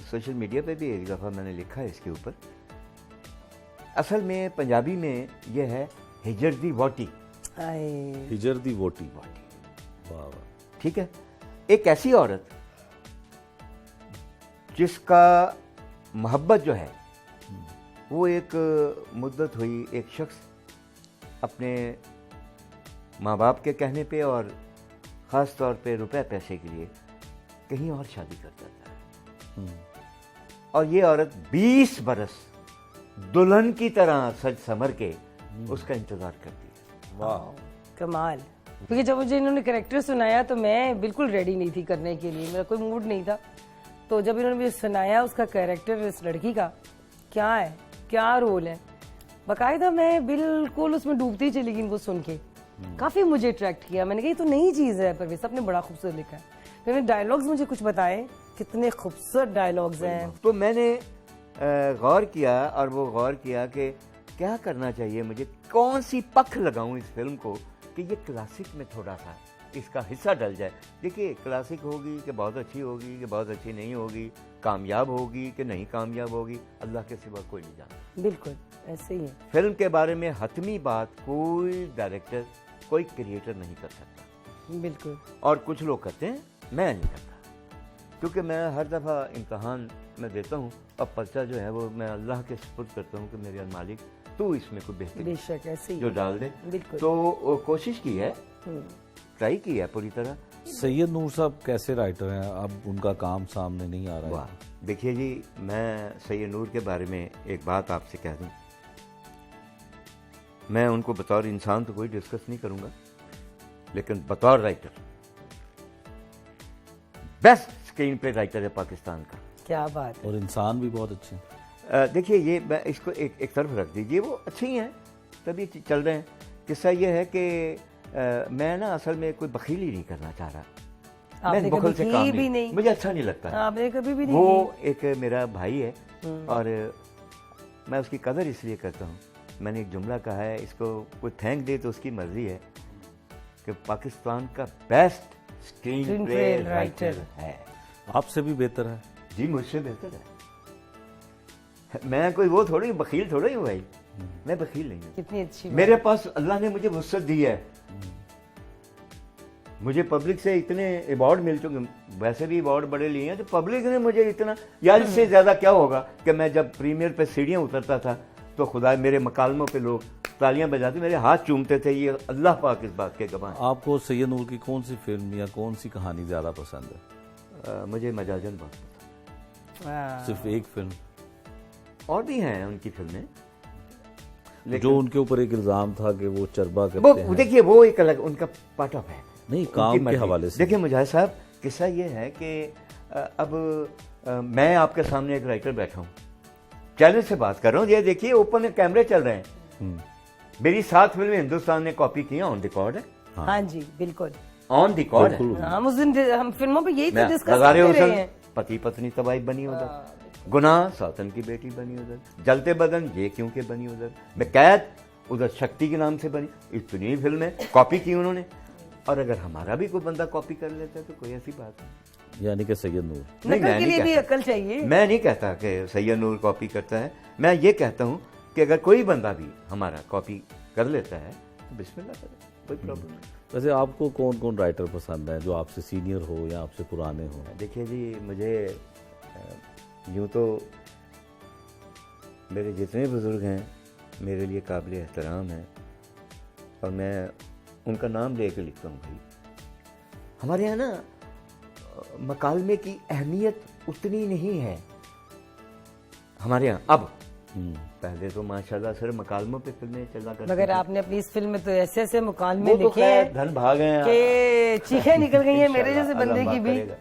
सोशल मीडिया पे भी एक दफ़ा मैंने लिखा है इसके ऊपर। असल में पंजाबी में यह है हिजर दी वोटी। हिजर दी वोटी। वाह वाह। ठीक है, एक ऐसी औरत जिसका मोहब्बत जो है वो एक मुद्दत हुई, एक शख्स अपने माँ बाप के कहने पे और ख़ास तौर पे रुपए पैसे के लिए कहीं और शादी कर देता है, और ये औरत 20 बरस दुल्हन की तरह सज संवर के उसका इंतजार करती है। वाह, कमाल। क्योंकि जब मुझे इन्होंने कैरेक्टर सुनाया तो मैं बिल्कुल रेडी नहीं थी करने के लिए, मेरा कोई मूड नहीं था। तो जब इन्होंने मुझे सुनाया उसका कैरेक्टर इस लड़की का क्या है, क्या रोल है, बाकायदा मैं बिल्कुल उसमें डूबती चली गई इनको सुन के। काफ़ी मुझे अट्रैक्ट किया। मैंने कहा ये तो नई चीज़ है, परवेज साहब ने बड़ा खूबसूरत लिखा है। फिर मैंने डायलॉग्स मुझे कुछ बताए, कितने खूबसूरत डायलॉग्स हैं। तो मैंने गौर किया, और वो गौर किया कि क्या करना चाहिए मुझे, कौन सी पख लगाऊं इस फिल्म को कि ये क्लासिक में थोड़ा सा इसका हिस्सा डल जाए। देखिए, क्लासिक होगी कि बहुत अच्छी होगी कि बहुत अच्छी नहीं होगी, कामयाब होगी कि नहीं कामयाब होगी, अल्लाह के सिवा कोई नहीं जानता। बिल्कुल ऐसे ही है। फिल्म के बारे में हतमी बात कोई डायरेक्टर, कोई क्रिएटर नहीं कर सकता। बिल्कुल। और कुछ लोग करते हैं, मैं नहीं करता, क्योंकि मैं हर दफ़ा इम्तहान में देता हूँ, और पर्चा जो है वो मैं अल्लाह के सुपुर्द करता हूँ कि मेरे मालिक तू इसमें कोई बेहतरीन बेशक ऐसे ही जो डाल दे। बिल्कुल। तो कोशिश की है, ट्राई की है पूरी तरह। सैयद नूर साहब कैसे राइटर हैं? अब उनका काम सामने नहीं आ रहा वाह, है। देखिए जी, मैं सैयद नूर के बारे में एक बात आपसे कह दूं, मैं उनको बतौर इंसान तो कोई डिस्कस नहीं करूंगा, लेकिन बतौर writer best screen play writer है पाकिस्तान का। क्या बात है। और इंसान भी बहुत अच्छे हैं। देखिए, ये मैं इसको एक तरफ रख दीजिए, वो अच्छे ही हैं, तभी चल रहे हैं। किस्सा ये है कि मैं ना असल में कोई बखीली नहीं करना चाह रहा। आपने मैं बखल से कभी काम की भी नहीं। मुझे अच्छा नहीं लगता है। आपने कभी भी नहीं वो एक मेरा भाई है, और मैं उसकी कदर इसलिए करता हूँ। मैंने एक जुमला कहा है, इसको कोई थैंक दे तो उसकी मर्जी है, कि पाकिस्तान का बेस्ट स्क्रीन प्ले राइटर है। आपसे भी बेहतर है। जी, मुझसे बेहतर है। मैं कोई वो थोड़ी बखील थोड़ा ही हूँ भाई, मैं बखील नहीं हूँ। कितनी अच्छी मेरे पास अल्लाह ने मुझे वुसअत दी है, मुझे पब्लिक से इतने अवार्ड मिल चुके, वैसे भी अवार्ड बड़े लिए हैं, तो पब्लिक ने मुझे इतना, यार इससे ज़्यादा क्या होगा कि मैं जब प्रीमियर पे सीढ़ियाँ उतरता था तो खुदा मेरे मकालमों पे लोग तालियां बजाते, मेरे हाथ चूमते थे, ये अल्लाह पाक इस बात के गवाह हैं। आपको सैयद नूर की कौन सी फिल्म या कौन सी कहानी ज़्यादा पसंद है? मुझे मजाजन बहुत पसंद। हाँ। सिर्फ एक फिल्म और भी हैं उनकी फिल्में, जो उनके ऊपर एक इल्ज़ाम था कि वो चरबा वो करते हैं। देखिए वो एक अलग उनका पार्ट ऑफ है, नहीं, उनकी काम के मर्जी। हवाले से। देखिए मुजाहिद साहब, किस्सा ये है कि अब मैं आपके सामने एक राइटर बैठा हूँ, चैलेंज से बात कर रहा हूँ, ये देखिए ओपन कैमरे चल रहे हैं, मेरी 7 फिल्में हिंदुस्तान ने कॉपी की हैं, ऑन रिकॉर्ड है, हाँ जी बिल्कुल। ऑन रिकॉर्ड है। हम उस दिन हम फिल्मों पे यही तो डिस्कस हज़ारे करते रहे हुसन हैं। पति पत्नी तबाही बनी उधर, गुनाह सौतन की बेटी बनी उधर, जलते बदन ये क्यों के बनी उधर, बेकैद उधर शक्ति के नाम से बनी, इतनी फिल्में कॉपी की उन्होंने। और अगर हमारा भी कोई बंदा कॉपी कर लेता है तो कोई ऐसी बात नहीं। यानी कि सैयद नूर। नहीं, नकल मैं के नहीं लिए भी कहता। अकल चाहिए। मैं नहीं कहता कि सैयद नूर कॉपी करता है, मैं ये कहता हूँ कि अगर कोई बंदा भी हमारा कॉपी कर लेता है तो बिस्मिल्लाह करे, कोई प्रॉब्लम नहीं। वैसे आपको कौन कौन राइटर पसंद है जो आपसे सीनियर हो या आपसे पुराने हो? देखिए जी, मुझे यूँ तो मेरे जितने बुज़ुर्ग हैं मेरे लिए काबिल एहतराम हैं और मैं उनका नाम लेकर लिखता हूँ भाई। हमारे यहाँ ना मकालमे की अहमियत उतनी नहीं है हमारे यहाँ अब। पहले तो माशाल्लाह सर मकालमों पे फिल्में चला करती मगर थी। आपने अपनी इस फिल्म में तो ऐसे ऐसे मुकालमे वो तो लिखे खैर हैं धन भाग हैं कि चीखें निकल गई हैं मेरे जैसे इंशाअल्लाह बंदे की अल्लाह भी। करेगा।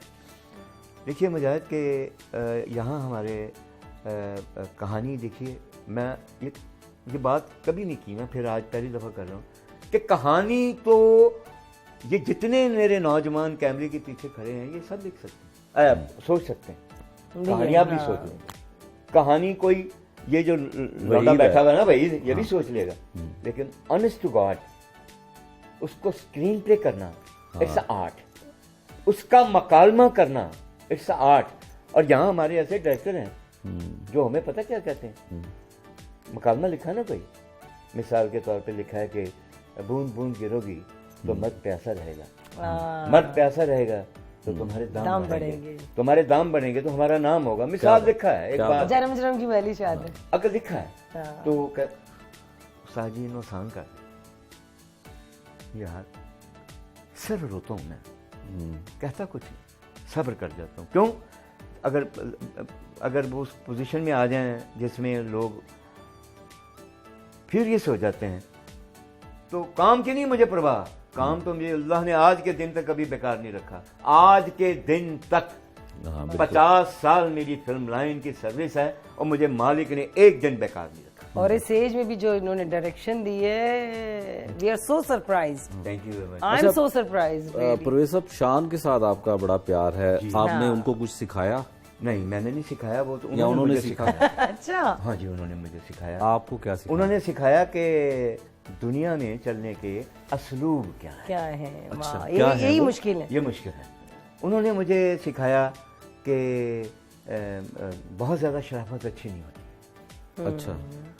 देखिए मुजाहिद के यहाँ हमारे कहानी देखिए, मैं ये बात कभी नहीं की, मैं फिर आज पहली दफ़ा कर रहा हूँ कि कहानी तो ये जितने मेरे नौजवान कैमरे के पीछे खड़े हैं ये सब लिख सकते हैं, सोच सकते हैं, कहानी आप भी हाँ। सोच लें। कहानी कोई ये जो लौंडा है। बैठा हुआ ना भाई ये भी सोच लेगा, लेकिन ऑनेस्ट टू गॉड उसको स्क्रीन प्ले करना इट्स आर्ट, उसका मकालमा करना इट्स आर्ट। और यहाँ हमारे ऐसे डायरेक्टर हैं जो हमें पता क्या कहते हैं, मकालमा लिखा ना कोई, मिसाल के तौर पे लिखा है कि बूंद बूंद गिरोगी तो मर्द प्यासा रहेगा, मर्द प्यासा रहेगा तो तुम्हारे दाम बढ़ेंगे, तुम्हारे दाम बढ़ेंगे तो हमारा नाम होगा। मिसाल लिखा है एक बार, जरम जरम की पहली शाद है। अगर लिखा है हाँ। तो साजी नुकसान कर यार, सिर रोता हूँ मैं, कहता कुछ नहीं, सब्र कर जाता हूँ। क्यों? अगर वो उस पोजीशन में आ जाएं जिसमें लोग फ्यूरियस हो जाते हैं तो काम की नहीं मुझे परवाह, काम तो मुझे अल्लाह ने आज के दिन तक कभी बेकार नहीं रखा। आज के दिन तक हाँ, बिल्कुल। 50 साल मेरी फिल्म लाइन की सर्विस है और मुझे मालिक ने एक दिन बेकार नहीं रखा। और इस एज में भी जो इन्होंने डायरेक्शन दी है, we are so surprise, thank you very much. I am so surprise. Parvez साहब, शान के साथ आपका बड़ा प्यार है, आपने हाँ। उनको कुछ सिखाया नहीं, मैंने नहीं सिखाया, वो तो या उन्होंने मुझे सिखाया? अच्छा, हाँ जी, उन्होंने मुझे सिखाया। आपको क्या सिखाया? उन्होंने सिखाया कि दुनिया में चलने के असलूब क्या है। क्या है? अच्छा, वाह, क्या है यही वो? मुश्किल है। ये मुश्किल है। उन्होंने मुझे सिखाया कि बहुत ज़्यादा शराफत अच्छी नहीं होती। अच्छा,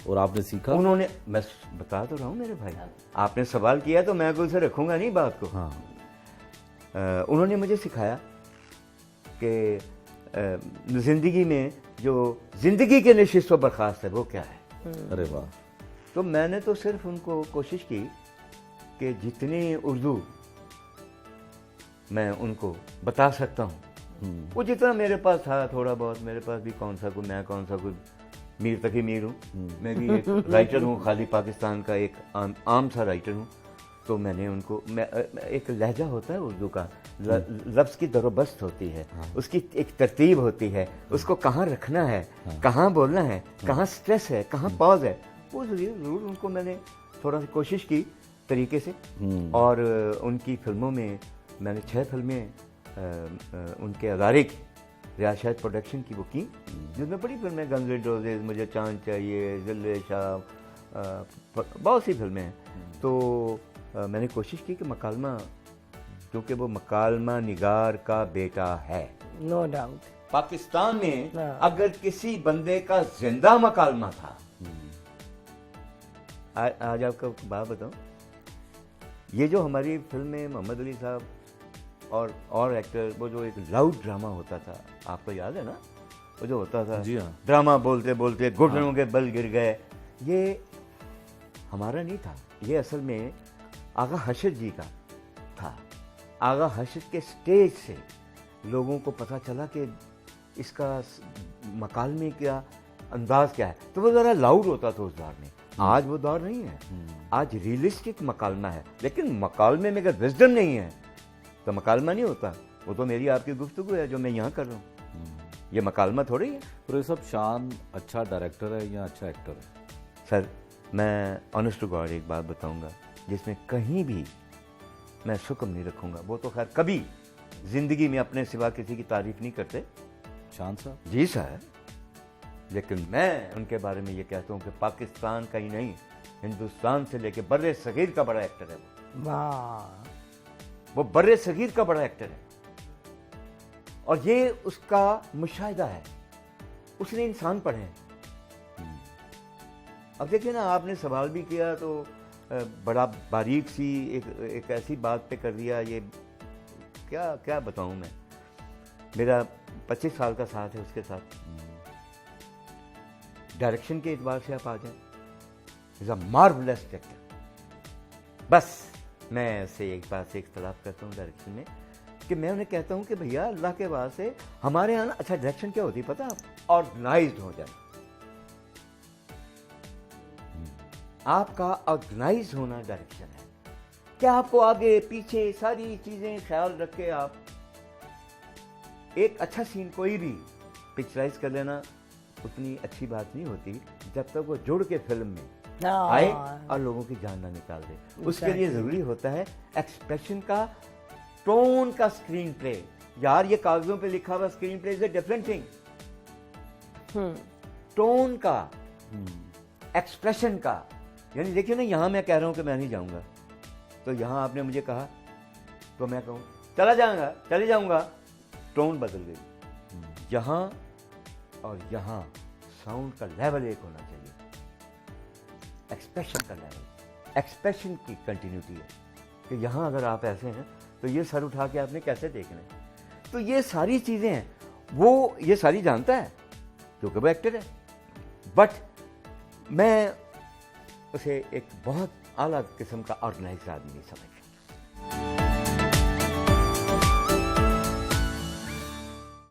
और आपने सीखा? उन्होंने, मैं बता तो रहा हूँ मेरे भाई, आपने सवाल किया तो मैं कोई से रखूँगा नहीं बात को। हाँ, उन्होंने मुझे सिखाया कि ज़िंदगी में जो ज़िंदगी के नशिस्त व बर्खास्त है वो क्या है। अरे वाह। तो मैंने तो सिर्फ उनको कोशिश की कि जितनी उर्दू मैं उनको बता सकता हूँ वो जितना मेरे पास था, थोड़ा बहुत मेरे पास भी, मैं कौन सा कोई मीर तक ही मीर हूँ, मैं भी एक राइटर हूँ, खाली पाकिस्तान का एक आम सा राइटर हूँ। तो मैंने उनको, एक लहजा होता है उर्दू का, लफ्ज़ की दरोबस्त होती है, उसकी एक तरतीब होती है, उसको कहाँ रखना है, कहाँ बोलना है, कहाँ स्ट्रेस है, कहाँ पॉज है, वो ज़रूर उनको मैंने थोड़ा सी कोशिश की तरीके से। और उनकी फिल्मों में मैंने 6 फिल्में उनके अदारे की, रियाज शाहिद प्रोडक्शन की वो की, जिसमें बड़ी फिल्में, गन्स रोजेज, मुझे चांद चाहिए, जिले शाह, बहुत सी फिल्में हैं। तो मैंने कोशिश की कि मकालमा, क्योंकि वो मकालमा निगार का बेटा है, नो डाउट, पाकिस्तान में हाँ। अगर किसी बंदे का जिंदा मकालमा था, आज आपको बात बताऊं, ये जो हमारी फिल्म में मोहम्मद अली साहब और एक्टर, वो जो एक लाउड ड्रामा होता था, आपको याद है ना, वो जो होता था, जी हाँ। ड्रामा बोलते बोलते घुटनों के बल गिर गए, ये हमारा नहीं था, ये असल में आगा हर्षद जी का था। आगा हर्षद के स्टेज से लोगों को पता चला कि इसका मकालमे क्या अंदाज क्या है, तो वो ज़रा लाउड होता था उस दौर में। आज वो दौर नहीं है, आज रियलिस्टिक मकालमा है, लेकिन मकालमे में अगर विजडम नहीं है तो मकालमा नहीं होता। वो तो मेरी आपकी गुफ्तगू है जो मैं यहाँ कर रहा हूँ, ये मकालमा थोड़ी है। तो ये सब शान अच्छा डायरेक्टर है या अच्छा एक्टर है? सर, मैं ऑनेस्ट टू गॉड एक बात बताऊंगा, जिसमें कहीं भी मैं शुक्र नहीं रखूंगा। वो तो खैर कभी जिंदगी में अपने सिवा किसी की तारीफ नहीं करते, शान साहब। जी सर, लेकिन मैं उनके बारे में ये कहता हूँ कि पाकिस्तान का ही नहीं, हिंदुस्तान से लेके बर्रे सगीर का बड़ा एक्टर है वाह, वो बर्रे सगीर का बड़ा एक्टर है, और ये उसका मुशाहिदा है, उसने इंसान पढ़े हैं। अब देखिए ना, आपने सवाल भी किया तो बड़ा बारीक सी एक ऐसी बात पे कर दिया, ये क्या क्या बताऊं मैं। मेरा 25 साल का साथ है उसके साथ। डायरेक्शन के एतबार से आप आ जाए, इज अ मार्वलस डायरेक्टर। बस मैं से एक बात से इख्तलाफ करता हूँ डायरेक्शन में, कि मैं उन्हें कहता हूँ कि भैया अल्लाह के वास्ते हमारे यहाँ ना अच्छा डायरेक्शन क्या होती है पता, आप ऑर्गेनाइज्ड हो जाए। आपका ऑर्गेनाइज होना डायरेक्शन है, क्या आपको आगे पीछे सारी चीजें ख्याल रख के आप एक अच्छा सीन कोई भी पिक्चराइज कर लेना उतनी अच्छी बात नहीं होती जब तक वो जुड़ के फिल्म में आए और लोगों की जान ना निकाल दे। उसके लिए जरूरी होता है एक्सप्रेशन का, टोन का, स्क्रीन प्ले। यार ये कागजों पे लिखा हुआ screen play is a different thing. Tone का, एक्सप्रेशन का, यानी देखिए ना, यहां मैं कह रहा हूं कि मैं नहीं जाऊंगा, तो यहां आपने मुझे कहा तो मैं कहूं चला जाऊंगा, चले जाऊंगा, टोन बदल गई। यहां और यहां साउंड का लेवल एक होना चाहिए, एक्सप्रेशन का लेवल, एक्सप्रेशन की कंटिन्यूटी है कि यहां अगर आप ऐसे हैं तो ये सर उठा के आपने कैसे देखना है। तो ये सारी चीजें हैं, वो ये सारी जानता है क्योंकि वो एक्टर है, बट मैं उसे एक बहुत आला किस्म का ऑर्गेनाइज्ड आदमी नहीं समझता।